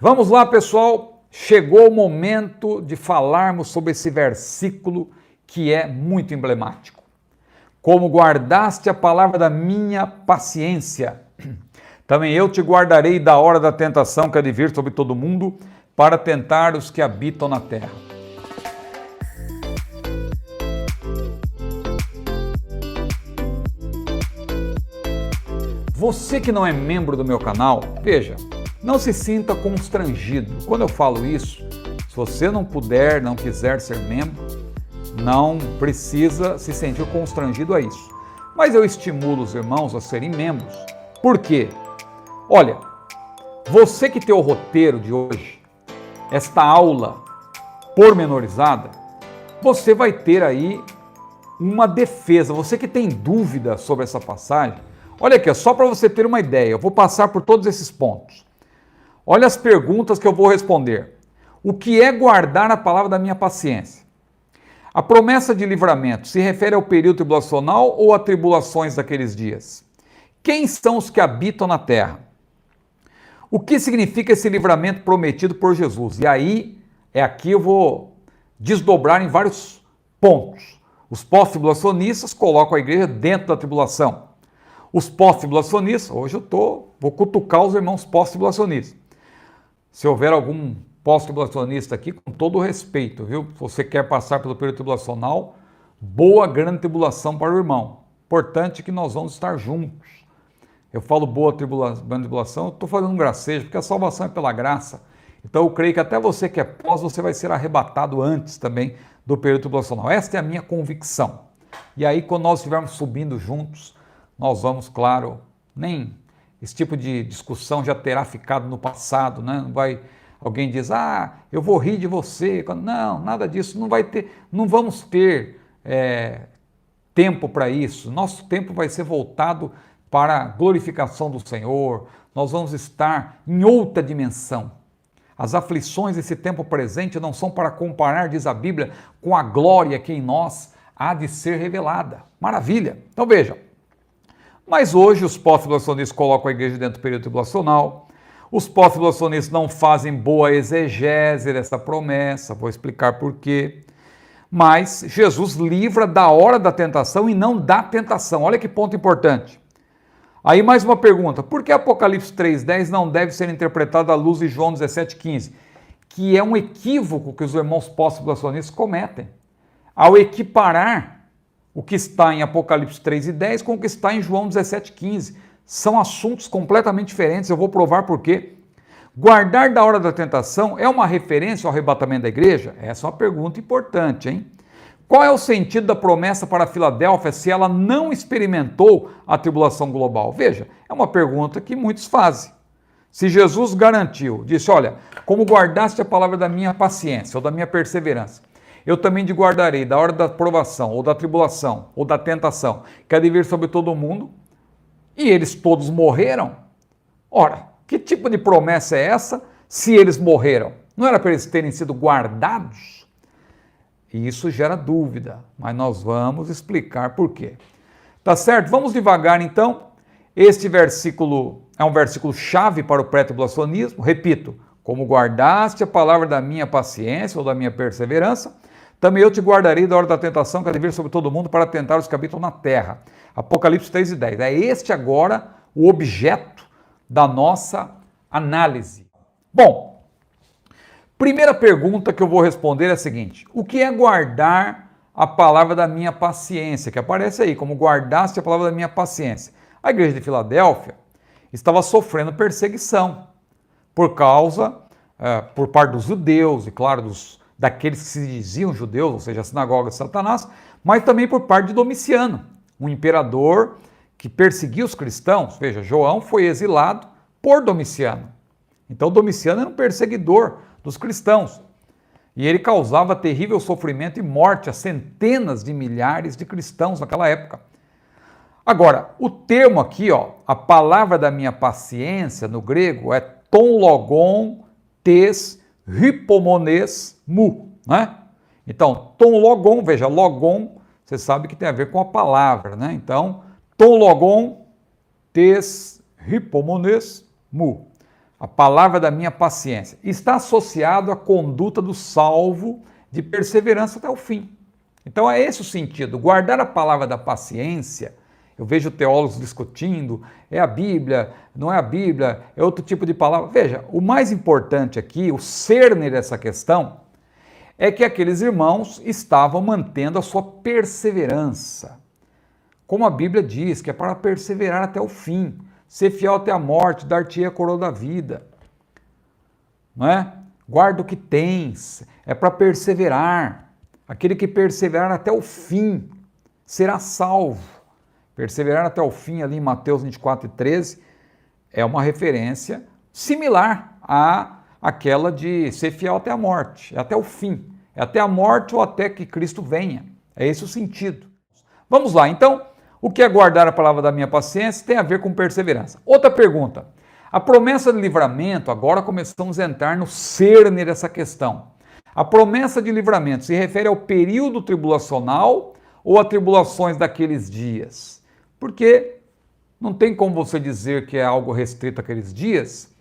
Vamos lá, pessoal. Chegou o momento de falarmos sobre esse versículo que é muito emblemático. Como guardaste a palavra da minha paciência, também eu te guardarei da hora da tentação que há de vir sobre todo mundo, para tentar os que habitam na terra. Você que não é membro do meu canal, veja, não se sinta constrangido. Quando eu falo isso, se você não puder, não quiser ser membro, não precisa se sentir constrangido a isso. Mas eu estimulo os irmãos a serem membros. Por quê? Olha, você que tem o roteiro de hoje, esta aula pormenorizada, você vai ter aí uma defesa. Você que tem dúvida sobre essa passagem, olha aqui, só para você ter uma ideia, eu vou passar por todos esses pontos. Olha as perguntas que eu vou responder. O que é guardar a palavra da minha paciência? A promessa de livramento se refere ao período tribulacional ou a tribulações daqueles dias? Quem são os que habitam na terra? O que significa esse livramento prometido por Jesus? E aí, aqui eu vou desdobrar em vários pontos. Os pós-tribulacionistas colocam a igreja dentro da tribulação. Os pós-tribulacionistas, hoje vou cutucar os irmãos pós-tribulacionistas. Se houver algum pós-tribulacionista aqui, com todo o respeito, viu? Se você quer passar pelo período tribulacional, boa grande tribulação para o irmão. Importante que nós vamos estar juntos. Eu falo boa tribulação, eu estou fazendo um gracejo, porque a salvação é pela graça. Então eu creio que até você que é pós, você vai ser arrebatado antes também do período tribulacional. Esta é a minha convicção. E aí, quando nós estivermos subindo juntos, nós vamos, claro, nem esse tipo de discussão já terá ficado no passado, né? Não vai, alguém diz, eu vou rir de você. Não, nada disso, não vamos ter tempo para isso. Nosso tempo vai ser voltado para a glorificação do Senhor, nós vamos estar em outra dimensão. As aflições desse tempo presente não são para comparar, diz a Bíblia, com a glória que em nós há de ser revelada. Maravilha! Então veja, mas hoje os pós-tribulacionistas colocam a igreja dentro do período tribulacional, os pós-tribulacionistas não fazem boa exegese dessa promessa, vou explicar por quê. Mas Jesus livra da hora da tentação e não da tentação. Olha que ponto importante. Aí mais uma pergunta, por que Apocalipse 3,10 não deve ser interpretado à luz de João 17,15? Que é um equívoco que os irmãos pós-tribulacionistas cometem, ao equiparar o que está em Apocalipse 3,10 com o que está em João 17,15. São assuntos completamente diferentes, eu vou provar por quê. Guardar da hora da tentação é uma referência ao arrebatamento da igreja? Essa é uma pergunta importante, hein? Qual é o sentido da promessa para Filadélfia se ela não experimentou a tribulação global? Veja, é uma pergunta que muitos fazem. Se Jesus garantiu, disse, olha, como guardaste a palavra da minha paciência ou da minha perseverança, eu também te guardarei da hora da provação ou da tribulação ou da tentação que há de vir sobre todo mundo, e eles todos morreram. Ora, que tipo de promessa é essa se eles morreram? Não era para eles terem sido guardados? E isso gera dúvida, mas nós vamos explicar por quê. Tá certo? Vamos devagar então. Este versículo é um versículo chave para o pré-tribulacionismo. Repito, como guardaste a palavra da minha paciência ou da minha perseverança, também eu te guardarei da hora da tentação que há de vir sobre todo mundo para tentar os que habitam na terra. Apocalipse 3,10. É este agora o objeto da nossa análise. Bom, primeira pergunta que eu vou responder é a seguinte: o que é guardar a palavra da minha paciência? Que aparece aí, como guardaste a palavra da minha paciência. A igreja de Filadélfia estava sofrendo perseguição por parte dos judeus e, claro, daqueles que se diziam judeus, ou seja, a sinagoga de Satanás, mas também por parte de Domiciano, um imperador que perseguia os cristãos. Veja, João foi exilado por Domiciano. Então Domiciano era um perseguidor dos cristãos. E ele causava terrível sofrimento e morte a centenas de milhares de cristãos naquela época. Agora, o termo aqui, a palavra da minha paciência, no grego, é ton logon tes hypomones mu, né? Então, ton logon, veja, logon, você sabe que tem a ver com a palavra, né? Então, ton logon tes hypomones mu. a palavra da minha paciência, está associado à conduta do salvo de perseverança até o fim. Então é esse o sentido. Guardar a palavra da paciência, eu vejo teólogos discutindo, é a Bíblia, não é a Bíblia, é outro tipo de palavra. Veja, o mais importante aqui, o cerne dessa questão, é que aqueles irmãos estavam mantendo a sua perseverança. Como a Bíblia diz, que é para perseverar até o fim, ser fiel até a morte, dar-te-ei a coroa da vida. Não é? Guarda o que tens, é para perseverar. Aquele que perseverar até o fim será salvo. Perseverar até o fim, ali em Mateus 24:13, é uma referência similar àquela de ser fiel até a morte, até o fim. É até a morte ou até que Cristo venha. É esse o sentido. Vamos lá, então, o que é guardar a palavra da minha paciência tem a ver com perseverança. Outra pergunta. A promessa de livramento, agora começamos a entrar no cerne dessa questão. A promessa de livramento se refere ao período tribulacional ou a tribulações daqueles dias? Porque não tem como você dizer que é algo restrito àqueles dias,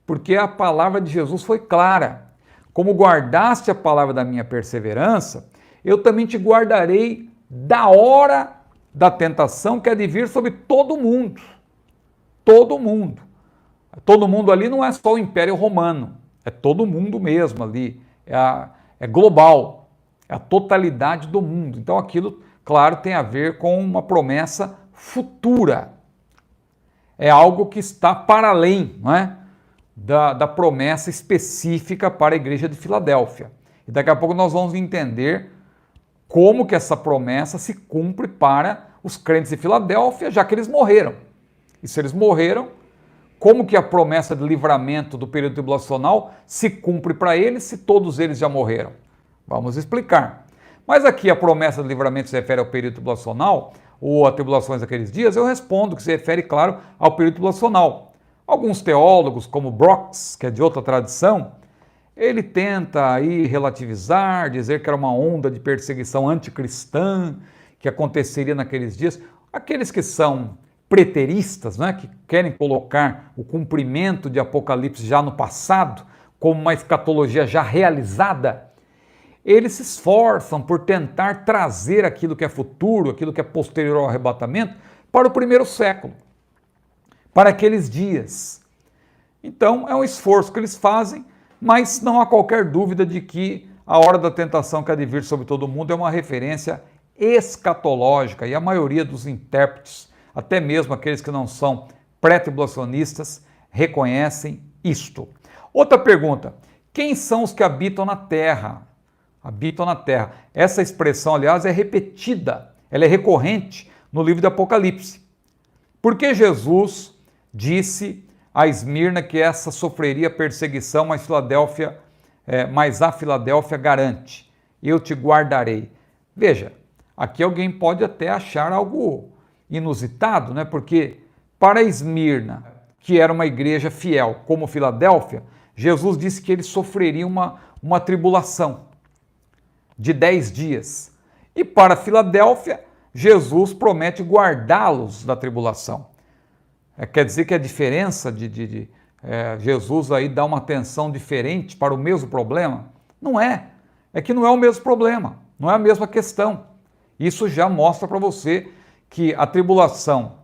porque a palavra de Jesus foi clara. Como guardaste a palavra da minha perseverança, eu também te guardarei da hora da tentação que há de vir sobre todo mundo. Todo mundo. Todo mundo ali não é só o Império Romano, é todo mundo mesmo ali, é global, é a totalidade do mundo. Então aquilo, claro, tem a ver com uma promessa futura. É algo que está para além, não é? Da promessa específica para a igreja de Filadélfia. E daqui a pouco nós vamos entender como que essa promessa se cumpre para os crentes de Filadélfia, já que eles morreram. E se eles morreram, como que a promessa de livramento do período tribulacional se cumpre para eles se todos eles já morreram? Vamos explicar. Mas aqui a promessa de livramento se refere ao período tribulacional ou a tribulações daqueles dias, eu respondo que se refere, claro, ao período tribulacional. Alguns teólogos, como Brox, que é de outra tradição, ele tenta aí relativizar, dizer que era uma onda de perseguição anticristã que aconteceria naqueles dias. Aqueles que são preteristas, né, que querem colocar o cumprimento de Apocalipse já no passado, como uma escatologia já realizada, eles se esforçam por tentar trazer aquilo que é futuro, aquilo que é posterior ao arrebatamento, para o primeiro século, para aqueles dias. Então, é um esforço que eles fazem, mas não há qualquer dúvida de que a hora da tentação que há de vir sobre todo mundo é uma referência escatológica, e a maioria dos intérpretes, até mesmo aqueles que não são pré-tribulacionistas, reconhecem isto. Outra pergunta: quem são os que habitam na terra? Habitam na terra. Essa expressão, aliás, é repetida, ela é recorrente no livro de Apocalipse. Porque Jesus disse a Esmirna que essa sofreria perseguição, mas a Filadélfia garante: eu te guardarei. Veja, aqui alguém pode até achar algo inusitado, né? Porque para Esmirna, que era uma igreja fiel como Filadélfia, Jesus disse que eles sofreriam uma tribulação de 10 dias. E para Filadélfia, Jesus promete guardá-los da tribulação. Quer dizer que a diferença de Jesus aí dá uma atenção diferente para o mesmo problema? Não é. É que não é o mesmo problema, não é a mesma questão. Isso já mostra para você que a tribulação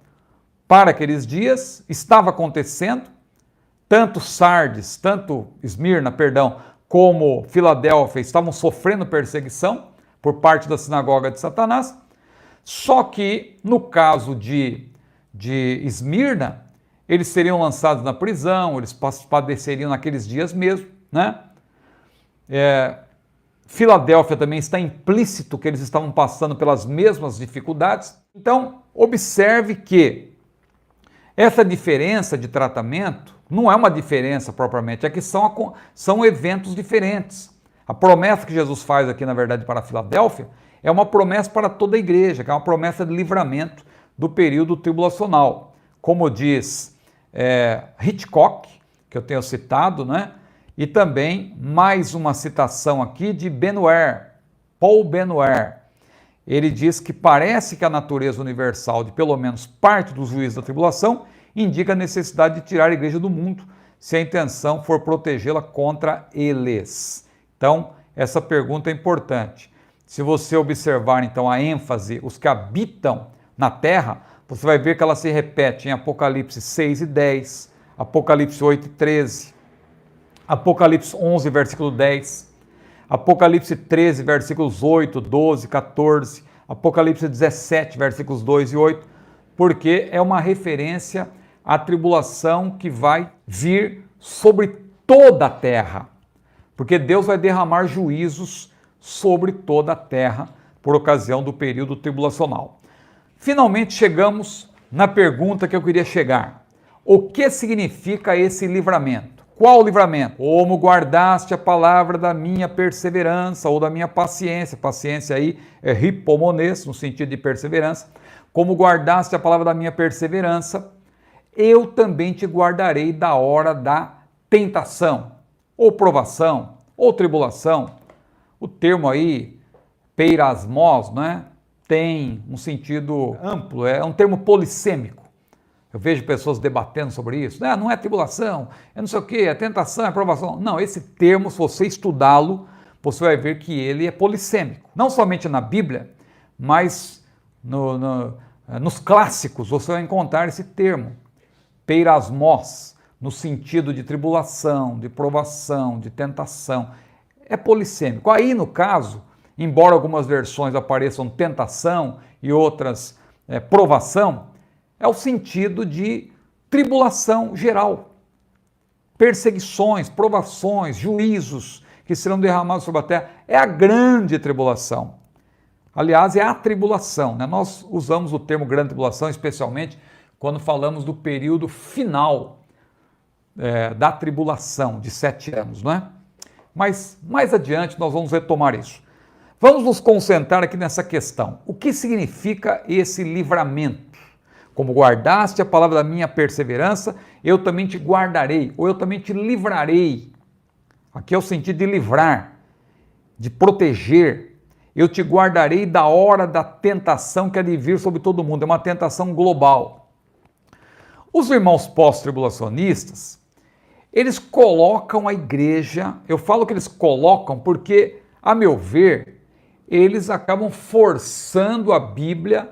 para aqueles dias estava acontecendo, tanto Esmirna, como Filadélfia estavam sofrendo perseguição por parte da sinagoga de Satanás, só que no caso de Esmirna, eles seriam lançados na prisão, eles padeceriam naqueles dias mesmo, né? Filadélfia também está implícito que eles estavam passando pelas mesmas dificuldades. Então, observe que essa diferença de tratamento não é uma diferença propriamente, é que são eventos diferentes. A promessa que Jesus faz aqui, na verdade, para a Filadélfia, é uma promessa para toda a igreja, que é uma promessa de livramento do período tribulacional. Como diz Hitchcock, que eu tenho citado, né? E também mais uma citação aqui de Benware, Paul Benware. Ele diz que parece que a natureza universal de pelo menos parte dos juízes da tribulação indica a necessidade de tirar a igreja do mundo, se a intenção for protegê-la contra eles. Então, essa pergunta é importante. Se você observar, então, a ênfase, os que habitam na terra, você vai ver que ela se repete em Apocalipse 6 e 10, Apocalipse 8 e 13, Apocalipse 11, versículo 10, Apocalipse 13, versículos 8, 12, 14, Apocalipse 17, versículos 2 e 8, porque é uma referência à tribulação que vai vir sobre toda a terra, porque Deus vai derramar juízos sobre toda a terra por ocasião do período tribulacional. Finalmente chegamos na pergunta que eu queria chegar. O que significa esse livramento? Qual livramento? Como guardaste a palavra da minha perseverança ou da minha paciência? Paciência aí é hipomonês, no sentido de perseverança. Como guardaste a palavra da minha perseverança, eu também te guardarei da hora da tentação, ou provação, ou tribulação. O termo aí, peirasmos, né, tem um sentido amplo, é um termo polissêmico. Eu vejo pessoas debatendo sobre isso. Não é tribulação, é não sei o quê, é tentação, é provação. Não, esse termo, se você estudá-lo, você vai ver que ele é polissêmico. Não somente na Bíblia, mas nos clássicos você vai encontrar esse termo, peirasmos, no sentido de tribulação, de provação, de tentação. É polissêmico. Aí, no caso, embora algumas versões apareçam tentação e outras provação, é o sentido de tribulação geral. Perseguições, provações, juízos que serão derramados sobre a terra. É a grande tribulação. Aliás, é a tribulação, né? Nós usamos o termo grande tribulação especialmente quando falamos do período final da tribulação de 7 anos, não é? Mas mais adiante nós vamos retomar isso. Vamos nos concentrar aqui nessa questão. O que significa esse livramento? Como guardaste a palavra da minha perseverança, eu também te guardarei, ou eu também te livrarei. Aqui é o sentido de livrar, de proteger. Eu te guardarei da hora da tentação que há de vir sobre todo mundo. É uma tentação global. Os irmãos pós-tribulacionistas, eles colocam a igreja, eu falo que eles colocam porque, a meu ver, eles acabam forçando a Bíblia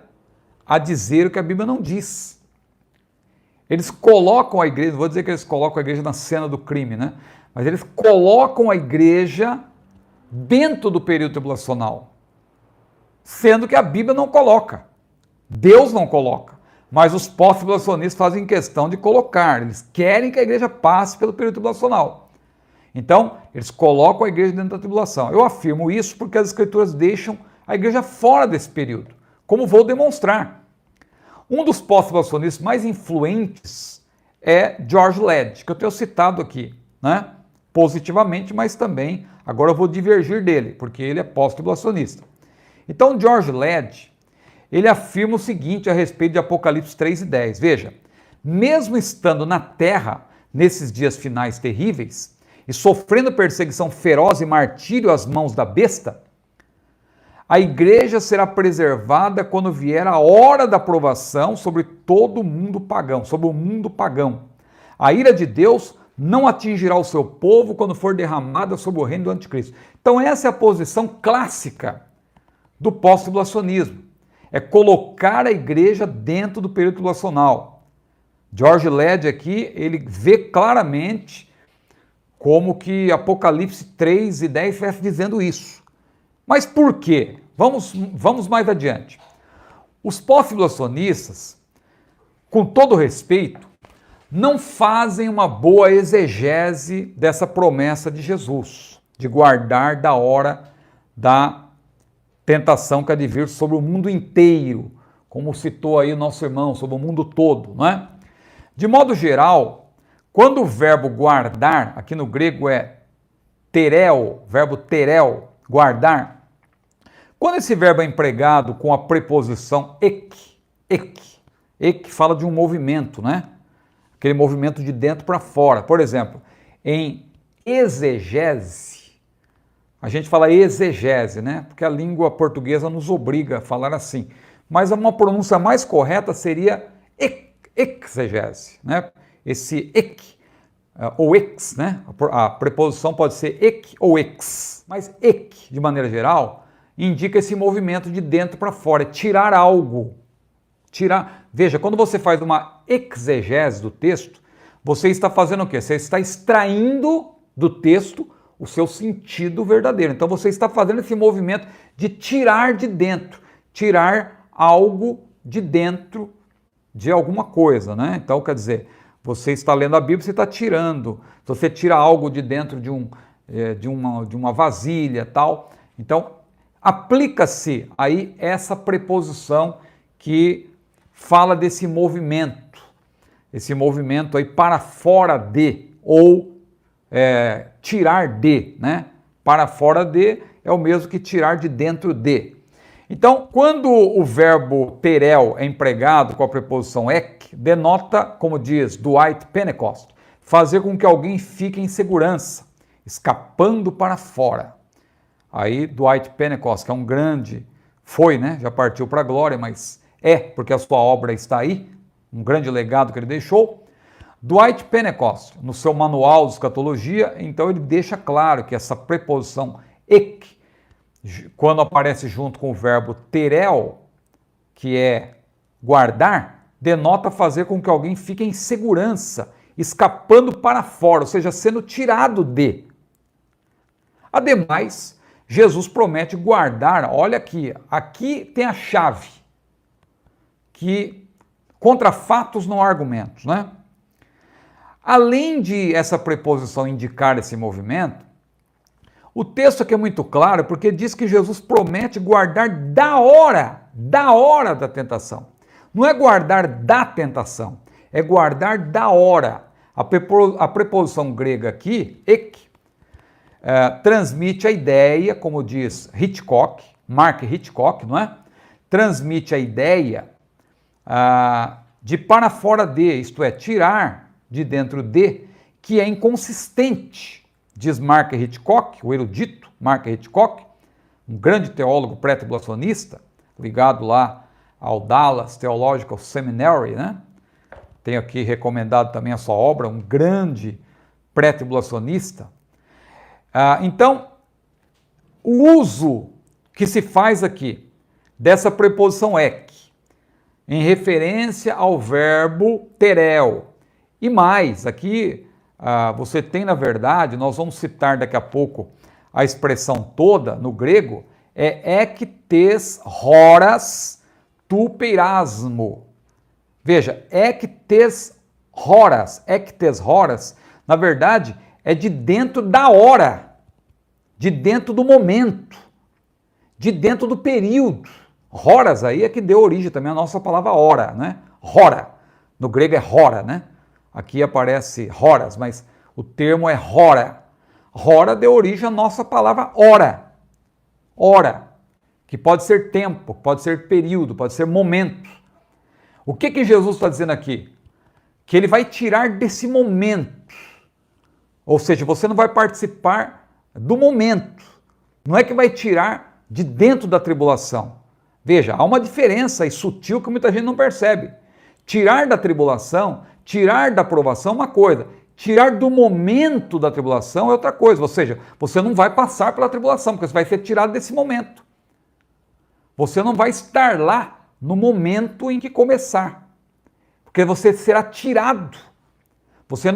a dizer o que a Bíblia não diz. Eles colocam a igreja, não vou dizer que eles colocam a igreja na cena do crime, né? Mas eles colocam a igreja dentro do período tribulacional, sendo que a Bíblia não coloca, Deus não coloca, mas os pós-tribulacionistas fazem questão de colocar, eles querem que a igreja passe pelo período tribulacional. Então, eles colocam a igreja dentro da tribulação. Eu afirmo isso porque as escrituras deixam a igreja fora desse período, como vou demonstrar. Um dos pós-tribulacionistas mais influentes é George Led, que eu tenho citado aqui, né? Positivamente, mas também agora eu vou divergir dele, porque ele é pós-tribulacionista. Então, George Led, ele afirma o seguinte a respeito de Apocalipse 3 e 10. Veja, mesmo estando na terra, nesses dias finais terríveis, e sofrendo perseguição feroz e martírio às mãos da besta, a igreja será preservada quando vier a hora da provação sobre todo o mundo pagão, sobre o mundo pagão. A ira de Deus não atingirá o seu povo quando for derramada sobre o reino do anticristo. Então essa é a posição clássica do pós-tribulacionismo. É colocar a igreja dentro do período tribulacional. George Led aqui, ele vê claramente como que Apocalipse 3 e 10 estivesse dizendo isso. Mas por quê? Vamos mais adiante. Os pós-tribulacionistas, com todo respeito, não fazem uma boa exegese dessa promessa de Jesus, de guardar da hora da tentação que há de vir sobre o mundo inteiro, como citou aí o nosso irmão, sobre o mundo todo, não é? De modo geral, quando o verbo guardar, aqui no grego é tereo, verbo tereo, guardar, quando esse verbo é empregado com a preposição ek fala de um movimento, né? Aquele movimento de dentro para fora. Por exemplo, em exegese, a gente fala exegese, né? Porque a língua portuguesa nos obriga a falar assim. Mas uma pronúncia mais correta seria exegese, né? Esse ek ou ex, né? A preposição pode ser ek ou ex, mas ek, de maneira geral, indica esse movimento de dentro para fora, é tirar algo. Veja, quando você faz uma exegese do texto, você está fazendo o quê? Você está extraindo do texto o seu sentido verdadeiro. Então você está fazendo esse movimento de tirar de dentro, tirar algo de dentro de alguma coisa, né? Então, quer dizer, você está lendo a Bíblia, você está tirando. Se você tira algo de dentro de uma vasilha, tal. Então, aplica-se aí essa preposição que fala desse movimento. Esse movimento aí para fora de, ou tirar de, né? Para fora de é o mesmo que tirar de dentro de. Então, quando o verbo terel é empregado com a preposição ek, denota, como diz Dwight Pentecost, fazer com que alguém fique em segurança, escapando para fora. Aí Dwight Pentecost, que é um grande, foi, né? Já partiu para a glória, mas porque a sua obra está aí, um grande legado que ele deixou. Dwight Pentecost, no seu manual de escatologia, então ele deixa claro que essa preposição ek, quando aparece junto com o verbo terel, que é guardar, denota fazer com que alguém fique em segurança, escapando para fora, ou seja, sendo tirado de. Ademais, Jesus promete guardar, olha aqui tem a chave, que contra fatos não há argumentos, né? Além de essa preposição indicar esse movimento, o texto aqui é muito claro porque diz que Jesus promete guardar da hora da tentação. Não é guardar da tentação, é guardar da hora. A preposição grega aqui, ek, transmite a ideia, como diz Hitchcock, Mark Hitchcock, não é? Transmite a ideia de para fora de, isto é, tirar de dentro de, que é inconsistente. Diz Mark Hitchcock, o erudito Mark Hitchcock, um grande teólogo pré-tribulacionista, ligado lá ao Dallas Theological Seminary, né? Tenho aqui recomendado também a sua obra, um grande pré-tribulacionista. Então, o uso que se faz aqui dessa preposição ek, em referência ao verbo terel, e mais, aqui você tem, na verdade, nós vamos citar daqui a pouco a expressão toda no grego, é ektes horas tu peirasmo. Veja, ektes horas, na verdade, é de dentro da hora, de dentro do momento, de dentro do período. Horas aí é que deu origem também à nossa palavra hora, né? Hora, no grego é hora, né? Aqui aparece horas, mas o termo é hora. Hora deu origem à nossa palavra hora. Hora, que pode ser tempo, pode ser período, pode ser momento. O que Jesus está dizendo aqui? Que ele vai tirar desse momento. Ou seja, você não vai participar do momento. Não é que vai tirar de dentro da tribulação. Veja, há uma diferença aí sutil que muita gente não percebe. Tirar da tribulação, tirar da provação é uma coisa, tirar do momento da tribulação é outra coisa. Ou seja, você não vai passar pela tribulação, porque você vai ser tirado desse momento. Você não vai estar lá no momento em que começar, porque você será tirado. Você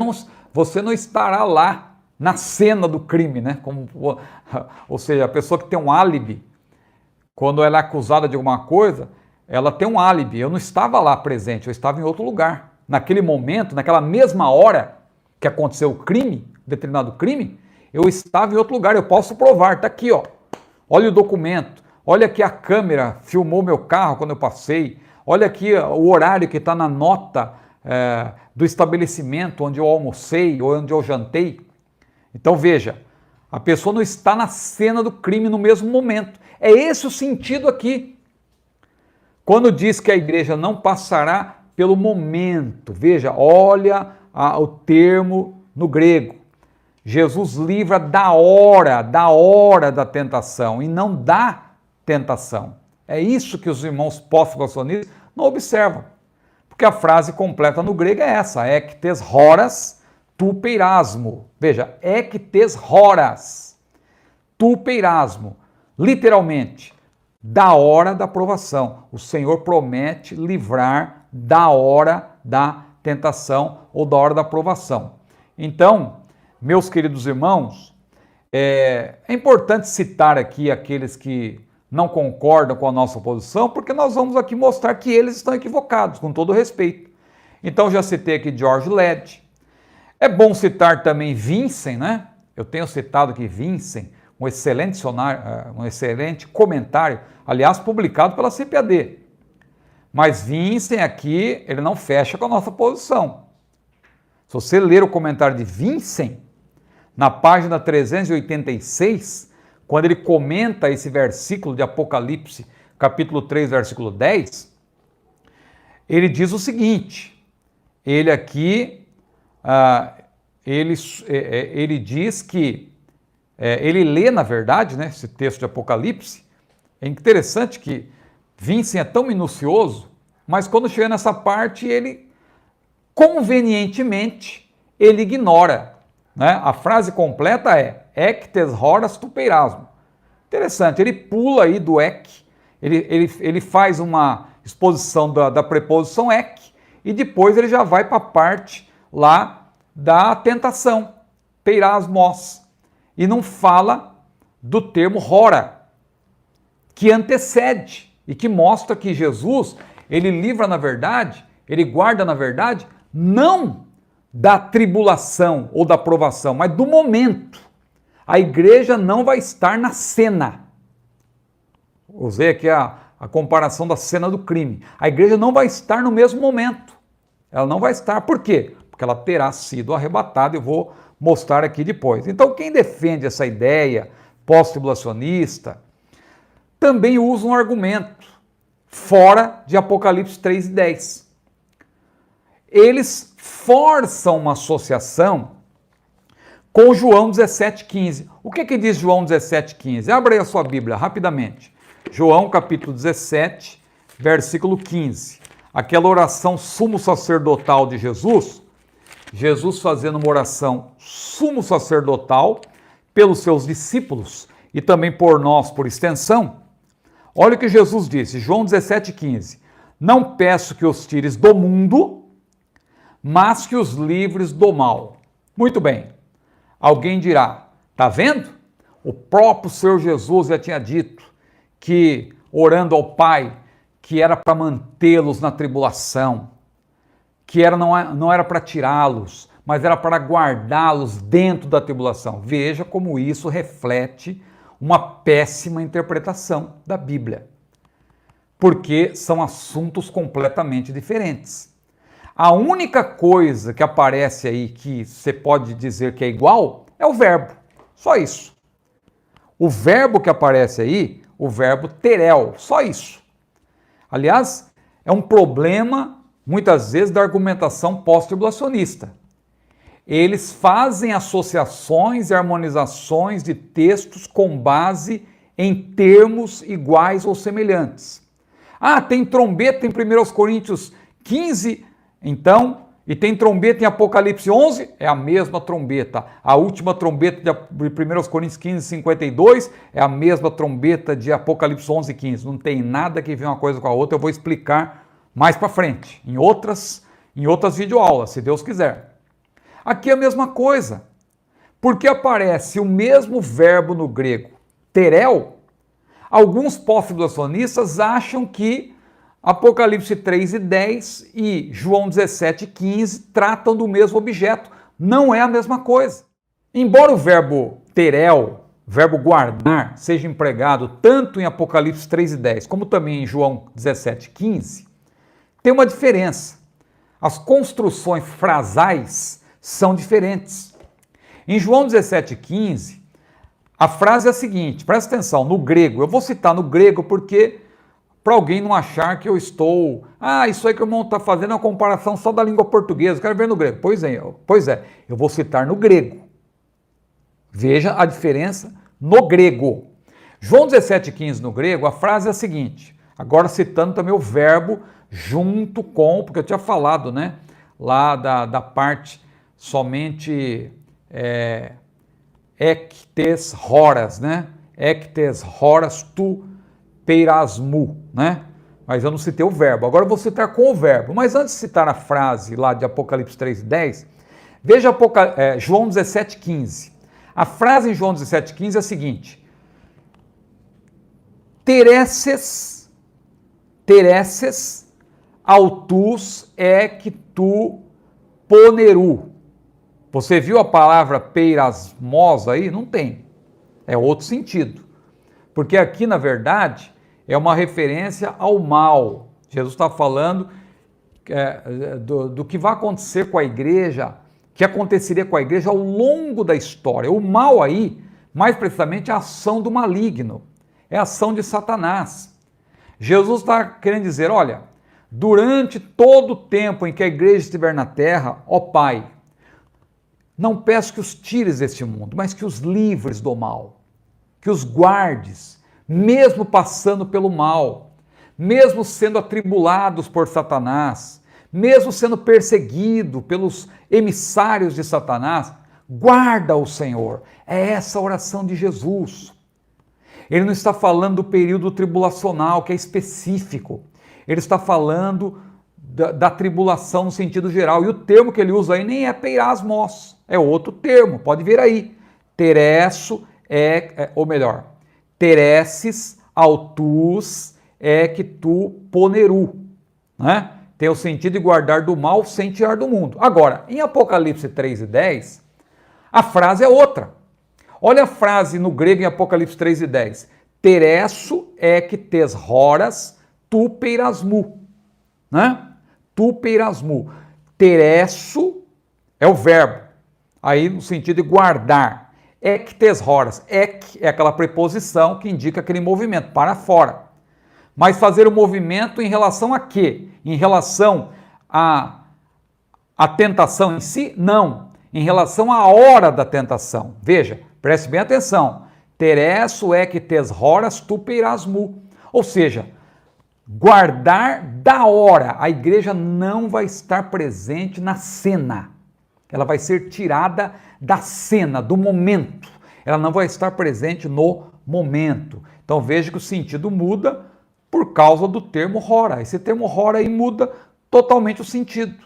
não estará lá na cena do crime, né? Ou seja, a pessoa que tem um álibi, quando ela é acusada de alguma coisa, ela tem um álibi. Eu não estava lá presente, eu estava em outro lugar. Naquele momento, naquela mesma hora que aconteceu o crime, determinado crime, eu estava em outro lugar, eu posso provar, está aqui, ó. Olha o documento, olha aqui a câmera, filmou meu carro quando eu passei, olha aqui o horário que está na nota do estabelecimento onde eu almocei ou onde eu jantei. Então veja, a pessoa não está na cena do crime no mesmo momento. É esse o sentido aqui. Quando diz que a igreja não passará pelo momento, veja, olha o termo no grego. Jesus livra da hora da tentação e não da tentação. É isso que os irmãos pós-tribulacionistas não observam. Porque a frase completa no grego é essa, ektes horas tupeirasmo. Veja, ectes horas, tupeirasmo, literalmente, da hora da provação. O Senhor promete livrar da hora da tentação ou da hora da provação. Então, meus queridos irmãos, é importante citar aqui aqueles que não concordam com a nossa posição, porque nós vamos aqui mostrar que eles estão equivocados, com todo respeito. Então, já citei aqui George Led. É bom citar também Vincent, né? Eu tenho citado aqui Vincent, um excelente comentário, aliás, publicado pela CPAD. Mas Vincent aqui, ele não fecha com a nossa posição. Se você ler o comentário de Vincent, na página 386, quando ele comenta esse versículo de Apocalipse, capítulo 3, versículo 10, ele diz o seguinte, ele aqui, ele diz que, ele lê, na verdade, né, esse texto de Apocalipse. É interessante que Vincent é tão minucioso, mas quando chega nessa parte, ele, convenientemente, ele ignora, né? A frase completa é ectes horas tupeirasmo. Interessante, ele pula aí do ec, ele faz uma exposição da preposição ec, e depois ele já vai para a parte lá da tentação, peirasmos, e não fala do termo hora, que antecede e que mostra que Jesus, ele livra na verdade, ele guarda na verdade, não da tribulação ou da provação, mas do momento. A igreja não vai estar na cena. Usei aqui a comparação da cena do crime. A igreja não vai estar no mesmo momento. Ela não vai estar. Por quê? Porque ela terá sido arrebatada. Eu vou mostrar aqui depois. Então, quem defende essa ideia pós-tribulacionista também usa um argumento fora de Apocalipse 3 e 10. Eles forçam uma associação com João 17,15. O que diz João 17,15? Abra aí a sua Bíblia rapidamente. João capítulo 17, versículo 15. Aquela oração sumo sacerdotal de Jesus, Jesus fazendo uma oração sumo sacerdotal pelos seus discípulos e também por nós, por extensão. Olha o que Jesus disse, João 17,15. Não peço que os tires do mundo, mas que os livres do mal. Muito bem. Alguém dirá, tá vendo? O próprio Senhor Jesus já tinha dito que, orando ao Pai, que era para mantê-los na tribulação, que não era para tirá-los, mas era para guardá-los dentro da tribulação. Veja como isso reflete uma péssima interpretação da Bíblia, porque são assuntos completamente diferentes. A única coisa que aparece aí que você pode dizer que é igual é o verbo, só isso. O verbo que aparece aí, o verbo terel, só isso. Aliás, é um problema, muitas vezes, da argumentação pós-tribulacionista. Eles fazem associações e harmonizações de textos com base em termos iguais ou semelhantes. Ah, tem trombeta em 1 Coríntios 15, então, e tem trombeta em Apocalipse 11, é a mesma trombeta. A última trombeta de 1 Coríntios 15, 52, é a mesma trombeta de Apocalipse 11, 15. Não tem nada que ver uma coisa com a outra, eu vou explicar mais para frente, em outras videoaulas, se Deus quiser. Aqui é a mesma coisa, porque aparece o mesmo verbo no grego, terel. Alguns pós-tribulacionistas acham que Apocalipse 3 e 10 e João 17 e 15 tratam do mesmo objeto. Não é a mesma coisa. Embora o verbo terel, verbo guardar, seja empregado tanto em Apocalipse 3 e 10 como também em João 17 e 15, tem uma diferença. As construções frasais são diferentes. Em João 17 e 15, a frase é a seguinte, presta atenção, no grego, eu vou citar no grego porque para alguém não achar que eu estou... isso aí que o irmão está fazendo é uma comparação só da língua portuguesa, eu quero ver no grego. Pois é, eu vou citar no grego. Veja a diferença no grego. João 17,15 no grego, a frase é a seguinte, agora citando também o verbo junto com, porque eu tinha falado, né, lá da parte somente ektes horas, né? Ektes horas tu peirasmu, né? Mas eu não citei o verbo. Agora eu vou citar com o verbo. Mas antes de citar a frase lá de Apocalipse 3:10, veja João 17:15. A frase em João 17:15 é a seguinte: teresses autus tu poneru. Você viu a palavra peirasmos aí? Não tem. É outro sentido. Porque aqui, na verdade, é uma referência ao mal. Jesus está falando do que vai acontecer com a igreja, que aconteceria com a igreja ao longo da história. O mal aí, mais precisamente, é a ação do maligno, é a ação de Satanás. Jesus está querendo dizer, olha, durante todo o tempo em que a igreja estiver na terra, ó Pai, não peço que os tires deste mundo, mas que os livres do mal, que os guardes, mesmo passando pelo mal, mesmo sendo atribulados por Satanás, mesmo sendo perseguido pelos emissários de Satanás, guarda o Senhor. É essa a oração de Jesus. Ele não está falando do período tribulacional, que é específico. Ele está falando da tribulação no sentido geral. E o termo que ele usa aí nem é peirasmos, é outro termo, pode ver aí. Teresso ou melhor, teresses autus tu poneru, né? Tem o sentido de guardar do mal sem tirar do mundo. Agora, em Apocalipse 3:10, a frase é outra. Olha a frase no grego em Apocalipse 3:10. Teresso ektes horas tu peirasmu, né? Tu peirasmu. Teresso é o verbo, aí no sentido de guardar. Ektes horas. Ek é aquela preposição que indica aquele movimento, para fora. Mas fazer o movimento em relação a quê? Em relação à tentação em si? Não. Em relação à hora da tentação. Veja, preste bem atenção. Teresso ektes horas tu peirasmu. Ou seja, guardar da hora. A igreja não vai estar presente na cena. Ela vai ser tirada da cena, do momento. Ela não vai estar presente no momento. Então veja que o sentido muda por causa do termo hora. Esse termo hora aí muda totalmente o sentido.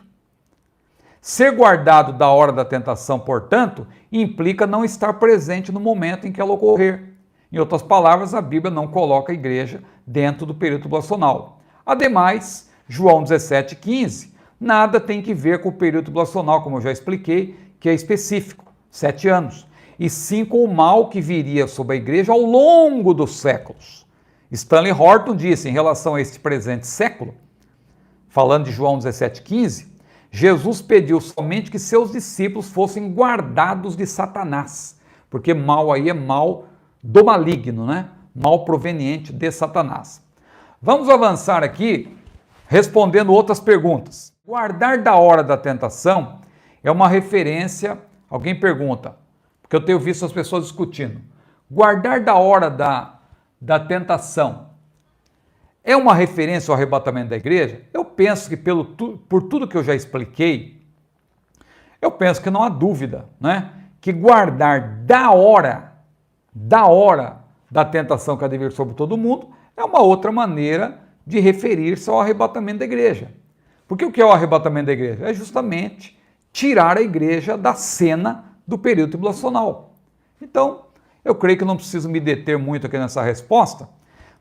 Ser guardado da hora da tentação, portanto, implica não estar presente no momento em que ela ocorrer. Em outras palavras, a Bíblia não coloca a igreja dentro do período tribulacional. Ademais, João 17:15, nada tem que ver com o período tribulacional, como eu já expliquei, que é específico, 7 anos, e sim com o mal que viria sobre a igreja ao longo dos séculos. Stanley Horton disse, em relação a este presente século, falando de João 17:15, Jesus pediu somente que seus discípulos fossem guardados de Satanás, porque mal aí é mal do maligno, né? Mal proveniente de Satanás. Vamos avançar aqui, respondendo outras perguntas. Guardar da hora da tentação é uma referência, alguém pergunta, porque eu tenho visto as pessoas discutindo, guardar da hora da tentação é uma referência ao arrebatamento da igreja? Eu penso que por tudo que eu já expliquei, eu penso que não há dúvida, né? Que guardar da hora da tentação que há de vir sobre todo mundo é uma outra maneira de referir-se ao arrebatamento da igreja. Porque o que é o arrebatamento da igreja? É justamente tirar a igreja da cena do período tribulacional. Então, eu creio que não preciso me deter muito aqui nessa resposta,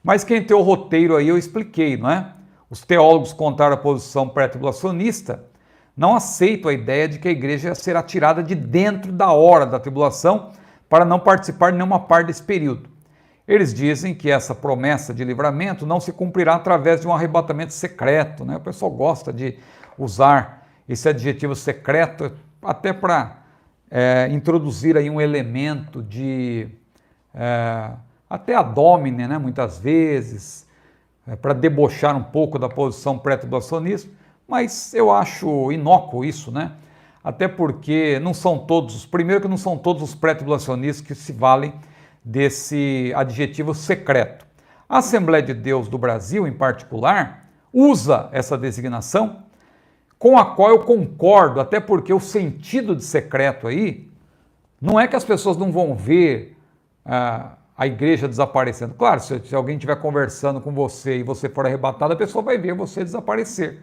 mas quem tem o roteiro aí eu expliquei, não é? Os teólogos contaram a posição pré-tribulacionista, não aceitam a ideia de que a igreja será tirada de dentro da hora da tribulação para não participar de nenhuma parte desse período. Eles dizem que essa promessa de livramento não se cumprirá através de um arrebatamento secreto, né? O pessoal gosta de usar esse adjetivo secreto até para introduzir aí um elemento de até ad hominem, né? Muitas vezes, para debochar um pouco da posição pré-tribulacionista, mas eu acho inócuo isso, né? Até porque não são todos, primeiro que não são todos os pré-tribulacionistas que se valem desse adjetivo secreto. A Assembleia de Deus do Brasil, em particular, usa essa designação com a qual eu concordo, até porque o sentido de secreto aí não é que as pessoas não vão ver a igreja desaparecendo. Claro, se alguém estiver conversando com você e você for arrebatado, a pessoa vai ver você desaparecer.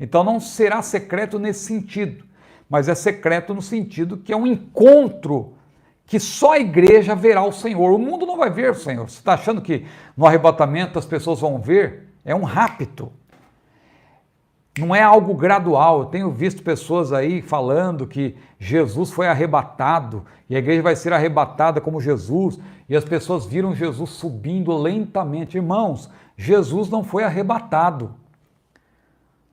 Então não será secreto nesse sentido, mas é secreto no sentido que é um encontro que só a igreja verá o Senhor. O mundo não vai ver o Senhor. Você está achando que no arrebatamento as pessoas vão ver? É um rapto. Não é algo gradual. Eu tenho visto pessoas aí falando que Jesus foi arrebatado e a igreja vai ser arrebatada como Jesus e as pessoas viram Jesus subindo lentamente. Irmãos, Jesus não foi arrebatado.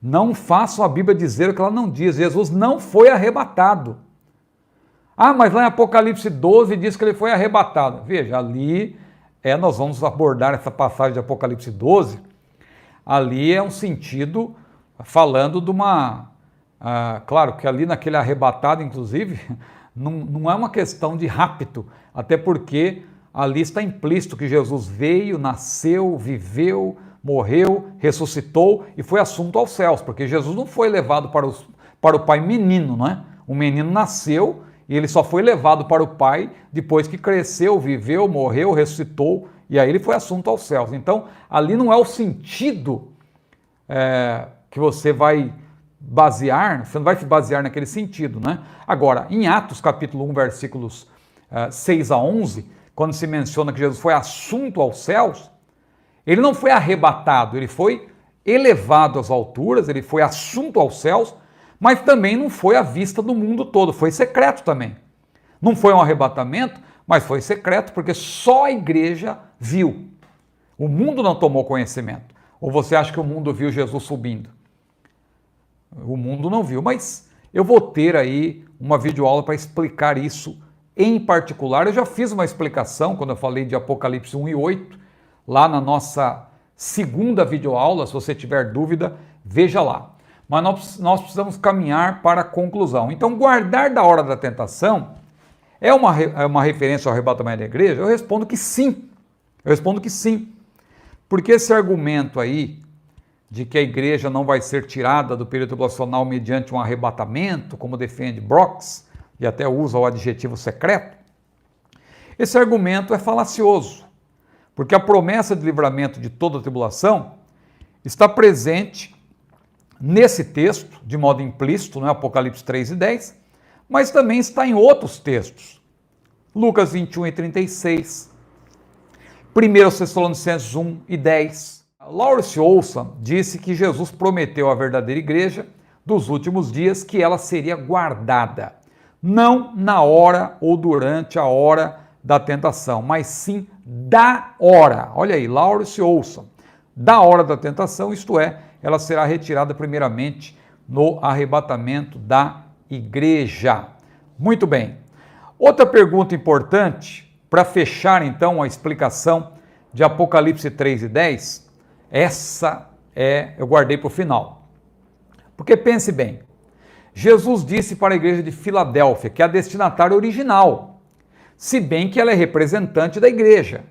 Não façam a Bíblia dizer o que ela não diz. Jesus não foi arrebatado. Ah, mas lá em Apocalipse 12 diz que ele foi arrebatado. Veja, ali nós vamos abordar essa passagem de Apocalipse 12. Ali é um sentido falando de uma... claro que ali naquele arrebatado, inclusive, não é uma questão de rapto, até porque ali está implícito que Jesus veio, nasceu, viveu, morreu, ressuscitou e foi assunto aos céus, porque Jesus não foi levado para o Pai menino, não é? O menino nasceu e ele só foi levado para o Pai depois que cresceu, viveu, morreu, ressuscitou e aí ele foi assunto aos céus. Então, ali não é o sentido que você vai basear, você não vai se basear naquele sentido, né? Agora, em Atos capítulo 1, versículos 6 a 11, quando se menciona que Jesus foi assunto aos céus, ele não foi arrebatado, ele foi elevado às alturas, ele foi assunto aos céus, mas também não foi à vista do mundo todo, foi secreto também. Não foi um arrebatamento, mas foi secreto, porque só a igreja viu. O mundo não tomou conhecimento. Ou você acha que o mundo viu Jesus subindo? O mundo não viu, mas eu vou ter aí uma videoaula para explicar isso em particular. Eu já fiz uma explicação quando eu falei de Apocalipse 1 e 8, lá na nossa segunda videoaula. Se você tiver dúvida, veja lá. Mas nós precisamos caminhar para a conclusão. Então, guardar da hora da tentação é uma referência ao arrebatamento da igreja? Eu respondo que sim. Eu respondo que sim. Porque esse argumento aí de que a igreja não vai ser tirada do período tribulacional mediante um arrebatamento, como defende Brox, e até usa o adjetivo secreto, esse argumento é falacioso, porque a promessa de livramento de toda a tribulação está presente nesse texto, de modo implícito, no Apocalipse 3 e 10, mas também está em outros textos. Lucas 21 e 36, 1 Tessalonicenses 1 e 10. Lawrence Olson disse que Jesus prometeu à verdadeira igreja dos últimos dias que ela seria guardada, não na hora ou durante a hora da tentação, mas sim da hora. Olha aí, Lawrence Olson, da hora da tentação, isto é, ela será retirada primeiramente no arrebatamento da igreja. Muito bem. Outra pergunta importante, para fechar então a explicação de Apocalipse 3 e 10, eu guardei para o final. Porque pense bem, Jesus disse para a igreja de Filadélfia que é a destinatária original, se bem que ela é representante da igreja.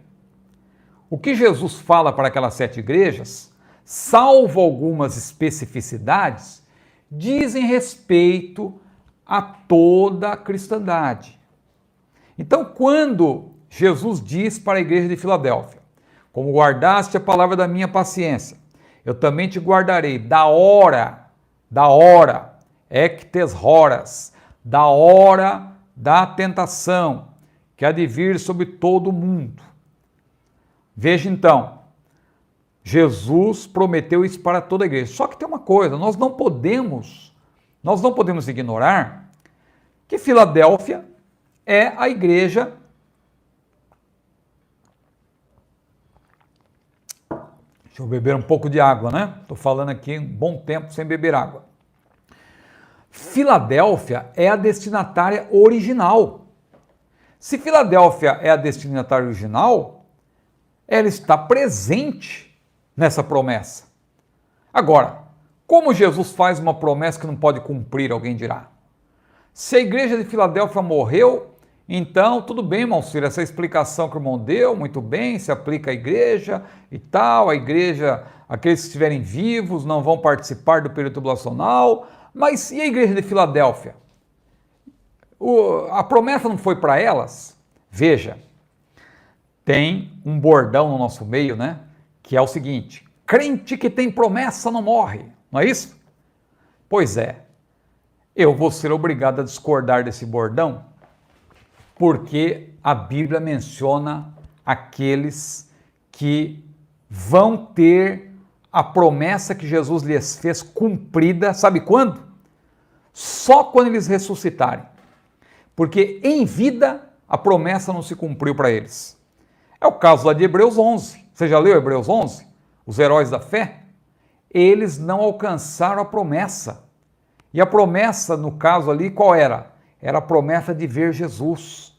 O que Jesus fala para aquelas 7 igrejas, salvo algumas especificidades, dizem respeito a toda a cristandade. Então, quando Jesus diz para a igreja de Filadélfia, como guardaste a palavra da minha paciência, eu também te guardarei da hora, ectes horas, da hora da tentação, que há de vir sobre todo o mundo. Veja então, Jesus prometeu isso para toda a igreja. Só que tem uma coisa, nós não podemos ignorar que Filadélfia é a igreja Deixa eu beber um pouco de água, né? Estou falando aqui um bom tempo sem beber água. Filadélfia é a destinatária original. Se Filadélfia é a destinatária original, ela está presente nessa promessa. Agora, como Jesus faz uma promessa que não pode cumprir, alguém dirá? Se a igreja de Filadélfia morreu, então tudo bem, irmão Ciro, essa explicação que o irmão deu, muito bem, se aplica à igreja e tal, a igreja, aqueles que estiverem vivos não vão participar do período tribulacional, Mas e a igreja de Filadélfia? A promessa não foi para elas? Veja, tem um bordão no nosso meio, né? Que é o seguinte: crente que tem promessa não morre, não é isso? Pois é, eu vou ser obrigado a discordar desse bordão, porque a Bíblia menciona aqueles que vão ter a promessa que Jesus lhes fez cumprida, sabe quando? Só quando eles ressuscitarem. Porque em vida a promessa não se cumpriu para eles. É o caso lá de Hebreus 11. Você já leu Hebreus 11? Os heróis da fé? Eles não alcançaram a promessa. E a promessa, no caso ali, qual era? Era a promessa de ver Jesus.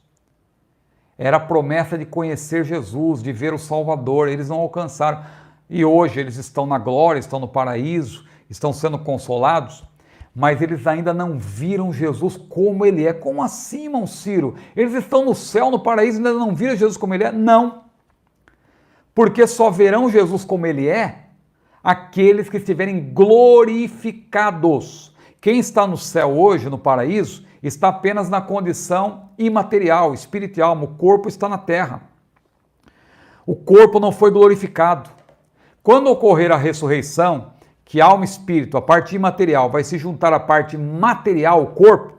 Era a promessa de conhecer Jesus, de ver o Salvador. Eles não alcançaram. E hoje eles estão na glória, estão no paraíso, estão sendo consolados, mas eles ainda não viram Jesus como ele é. Como assim, irmão Ciro? Eles estão no céu, no paraíso, e ainda não viram Jesus como ele é? Não. Porque só verão Jesus como ele é aqueles que estiverem glorificados. Quem está no céu hoje, no paraíso, está apenas na condição imaterial, espiritual. O corpo está na terra. O corpo não foi glorificado. Quando ocorrer a ressurreição, que alma e espírito, a parte imaterial, vai se juntar à parte material, o corpo,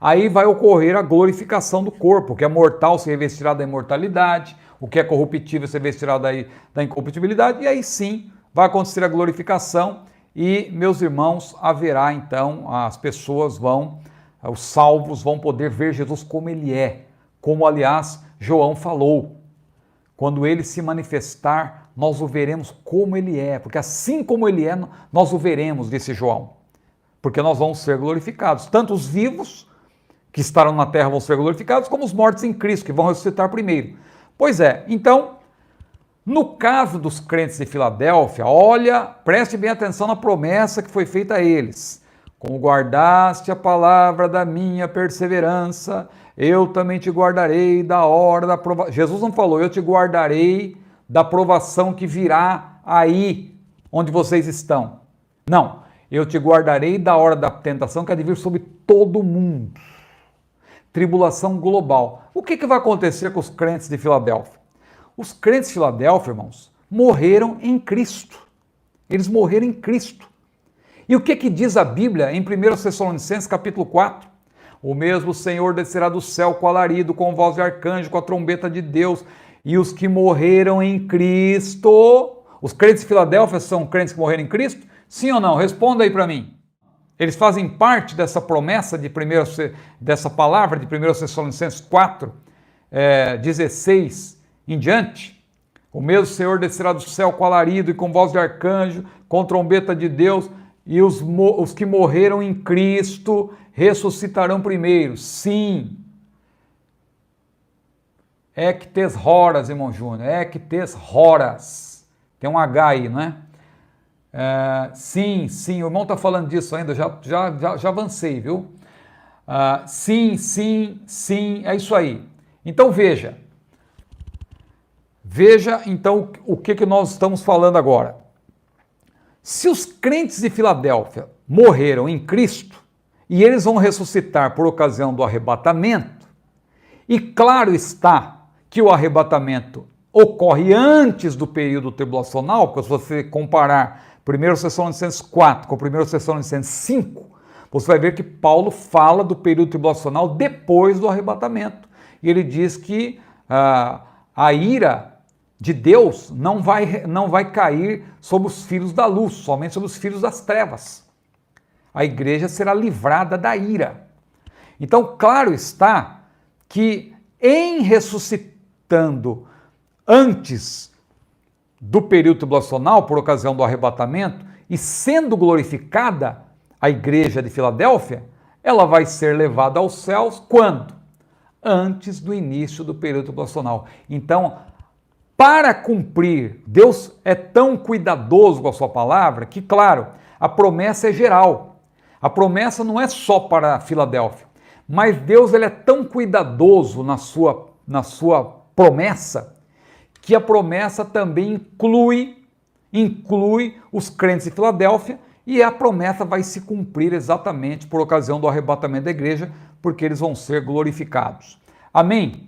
aí vai ocorrer a glorificação do corpo. O que é mortal se revestirá da imortalidade, o que é corruptível se revestirá da incorruptibilidade, e aí sim vai acontecer a glorificação e, meus irmãos, haverá então, as pessoas os salvos vão poder ver Jesus como ele é, como aliás João falou. Quando ele se manifestar, nós o veremos como ele é, porque assim como ele é, nós o veremos, disse João, porque nós vamos ser glorificados. Tanto os vivos que estarão na terra vão ser glorificados, como os mortos em Cristo, que vão ressuscitar primeiro. Pois é, então, no caso dos crentes de Filadélfia, olha, preste bem atenção na promessa que foi feita a eles. Como guardaste a palavra da minha perseverança, eu também te guardarei da hora da provação. Jesus não falou, eu te guardarei da provação que virá aí, onde vocês estão. Não, eu te guardarei da hora da tentação que há de vir sobre todo mundo. Tribulação global. O que vai acontecer com os crentes de Filadélfia? Os crentes de Filadélfia, irmãos, morreram em Cristo. Eles morreram em Cristo. E o que diz a Bíblia em 1 Tessalonicenses capítulo 4? O mesmo Senhor descerá do céu com alarido, com voz de arcanjo, com a trombeta de Deus, e os que morreram em Cristo... Os crentes de Filadélfia são crentes que morreram em Cristo? Sim ou não? Responda aí para mim. Eles fazem parte dessa promessa, dessa palavra de 1 Tessalonicenses 4, 16 em diante? O mesmo Senhor descerá do céu com alarido e com voz de arcanjo, com trombeta de Deus, e os que morreram em Cristo ressuscitarão primeiro. Sim. Ectes horas, irmão Júnior. Ectes horas. Tem um H aí, né? Sim, o irmão está falando disso ainda, já avancei, viu? Sim, é isso aí. Então veja então o que nós estamos falando agora. Se os crentes de Filadélfia morreram em Cristo e eles vão ressuscitar por ocasião do arrebatamento, e claro está que o arrebatamento ocorre antes do período tribulacional, porque se você comparar 1 Tessalonicenses 4 com 1 Tessalonicenses 5, você vai ver que Paulo fala do período tribulacional depois do arrebatamento. E ele diz que a ira de Deus não vai cair sobre os filhos da luz, somente sobre os filhos das trevas. A igreja será livrada da ira. Então, claro está que em ressuscitando antes do período tribulacional, por ocasião do arrebatamento, e sendo glorificada a igreja de Filadélfia, ela vai ser levada aos céus quando? Antes do início do período tribulacional. Então, para cumprir, Deus é tão cuidadoso com a sua palavra que, claro, a promessa é geral. A promessa não é só para Filadélfia, mas Deus ele é tão cuidadoso na sua promessa, que a promessa também inclui os crentes de Filadélfia e a promessa vai se cumprir exatamente por ocasião do arrebatamento da igreja, porque eles vão ser glorificados. Amém?